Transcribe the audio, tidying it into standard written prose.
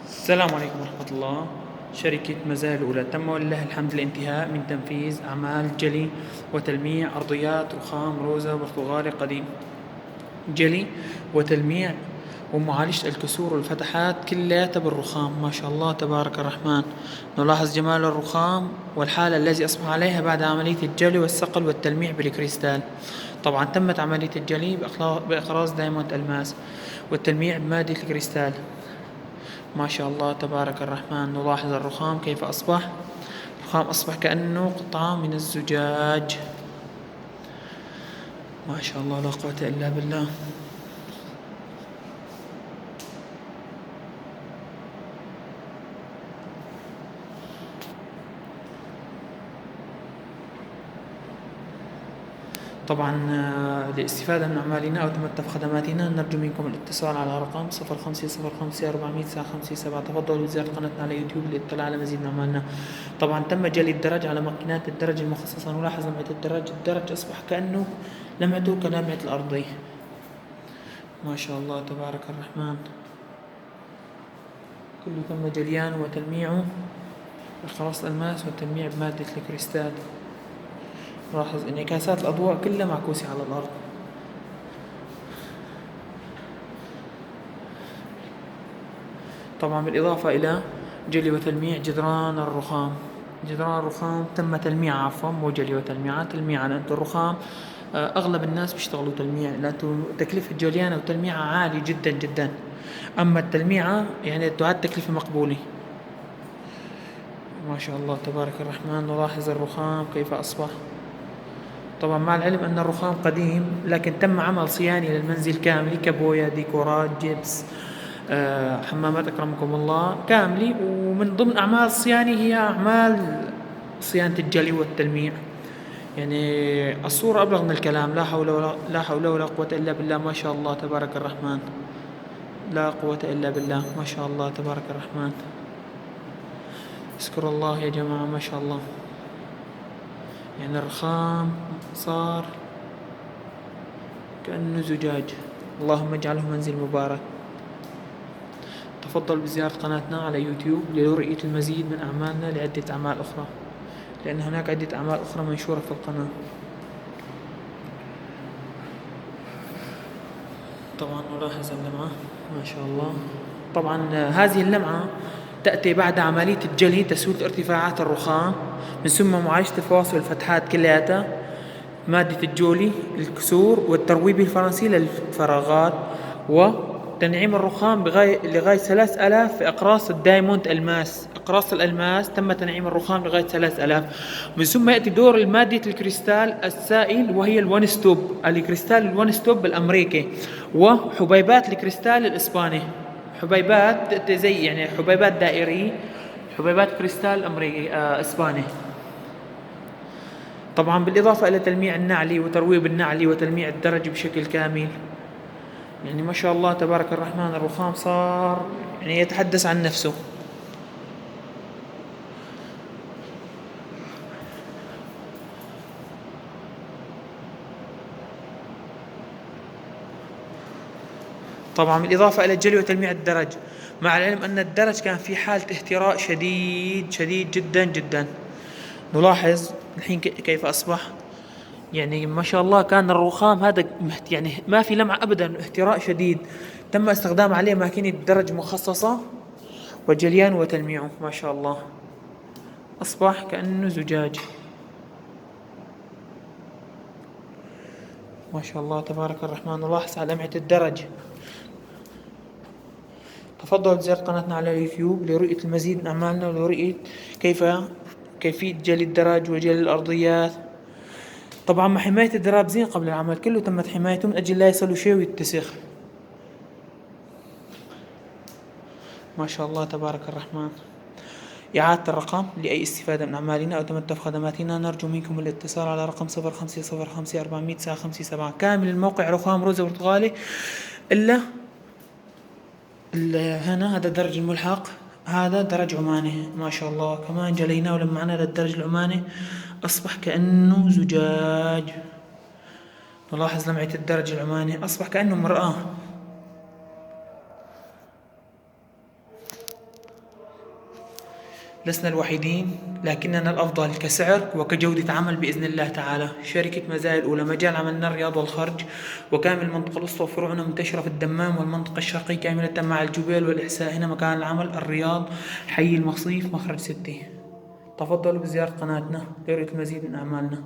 السلام عليكم ورحمة الله. شركة مزايا الأولى تم ولله الحمد الانتهاء من تنفيذ أعمال جلي وتلميع أرضيات رخام روزا برتغالي قديم. جلي وتلميع ومعالجة الكسور والفتحات كلياتها بالرخام، ما شاء الله تبارك الرحمن. نلاحظ جمال الرخام والحالة التي أصبح عليها بعد عملية الجلي والصقل والتلميع بالكريستال. طبعا تمت عملية الجلي بإقراص دايموند ألماس والتلميع بمادة الكريستال. ما شاء الله تبارك الرحمن. نلاحظ الرخام كيف أصبح. الرخام أصبح كأنه قطعة من الزجاج. ما شاء الله لا قوة إلا بالله. طبعا للاستفادة من أعمالنا أو تمتع خدماتنا نرجو منكم الاتصال على رقم 0505 400 957. تفضلوا بزيارة قناتنا على يوتيوب للاطلاع على مزيد من أعمالنا. طبعا تم جلي الدرج على ماكينات الدرج المخصصة. نلاحظ لمعة الدرج أصبح كأنه لمعته كلمعة الأرضي. ما شاء الله تبارك الرحمن. كله تم جليانه وتلميعه بخلاص الماس والتلميع بمادة الكريستال. لاحظ انعكاسات الأضواء كلها معكوسة على الأرض. طبعا بالإضافة إلى جلي وتلميع جدران الرخام. جدران الرخام تم تلميعها، عفوا مو جلي وتلميع، تلميع. لأن الرخام أغلب الناس بيشتغلوا تلميع، لأن تكلفة جليانة وتلميعها عالي جدا جدا. أما التلميعة يعني تعد تكلفة مقبولة. ما شاء الله تبارك الرحمن. نلاحظ الرخام كيف أصبح. طبعا مع العلم أن الرخام قديم، لكن تم عمل صيانة للمنزل كامل، كبوية، ديكورات، جبس، حمامات أكرمكم الله كاملة. ومن ضمن أعمال الصيانة هي أعمال صيانة الجلي والتلميع. يعني الصورة أبلغ من الكلام. لا حول ولا قوة إلا بالله. ما شاء الله تبارك الرحمن. لا قوة إلا بالله. ما شاء الله تبارك الرحمن. اذكر الله يا جماعة. ما شاء الله. يعني الرخام صار كأنه زجاج. اللهم اجعله منزل مبارك. تفضل بزيارة قناتنا على يوتيوب لرؤية المزيد من أعمالنا لعدة أعمال أخرى، لأن هناك عدة أعمال أخرى منشورة في القناة. طبعا نلاحظ اللمعة. ما شاء الله. طبعا هذه اللمعة تأتي بعد عملية الجلي، تسوية ارتفاعات الرخام، من ثم معالجة الفواصل والفتحات كلياتها، مادة الجولي للكسور، والترويب الفرنسي للفراغات، وتنعيم الرخام لغاية 3000 في أقراص الدايموند ألماس. أقراص الألماس تم تنعيم الرخام لغاية 3000. من ثم يأتي دور مادة الكريستال السائل، وهي الون ستوب، الكريستال الون ستوب الأمريكي، وحبيبات الكريستال الإسباني. حبيبات زي يعني حبيبات دائرية، حبيبات كريستال أمريكي إسباني. طبعا بالإضافة إلى تلميع النعلي وترويب النعلي وتلميع الدرج بشكل كامل. يعني ما شاء الله تبارك الرحمن. الرخام صار يعني يتحدث عن نفسه. طبعا بالإضافة إلى الجلي وتلميع الدرج، مع العلم أن الدرج كان في حالة اهتراء شديد شديد جدا جدا. نلاحظ الحين كيف أصبح. يعني ما شاء الله كان الرخام هذا يعني ما في لمعة أبدا، اهتراء شديد. تم استخدام عليه ماكينة درج مخصصة وجليان وتلميعه. ما شاء الله أصبح كأنه زجاج. ما شاء الله تبارك الرحمن. نلاحظ على لمعة الدرج. تفضل بزيارة قناتنا على اليوتيوب لرؤية المزيد من أعمالنا ولرؤية كيفية جلي الدرج وجلي الأرضيات. طبعا مع حماية الدرابزين قبل العمل كله تمت حمايته من أجل لا يصل شيء ويتسخ. ما شاء الله تبارك الرحمن. إعادة الرقم لأي استفادة من أعمالنا أو تمتع بخدماتنا نرجو منكم الاتصال على رقم 0505 400 957. كامل الموقع رخام روزا برتغالي إلا هنا هذا درج الملحق، هذا درج عماني. ما شاء الله كمان جليناه ولمعنا للدرج العماني، أصبح كأنه زجاج. نلاحظ لمعة الدرج العماني أصبح كأنه مرآة. لسنا الوحيدين، لكننا الأفضل كسعر وكجودة عمل بإذن الله تعالى. شركة مزايا الأولى، مجال عملنا الرياض والخرج، وكامل المنطقة الوسطى، وفروعنا منتشرة في الدمام والمنطقة الشرقية كاملة مع الجبيل والإحساء. هنا مكان العمل الرياض، حي المصيف، مخرج 6. تفضلوا بزيارة قناتنا لرؤية المزيد من أعمالنا.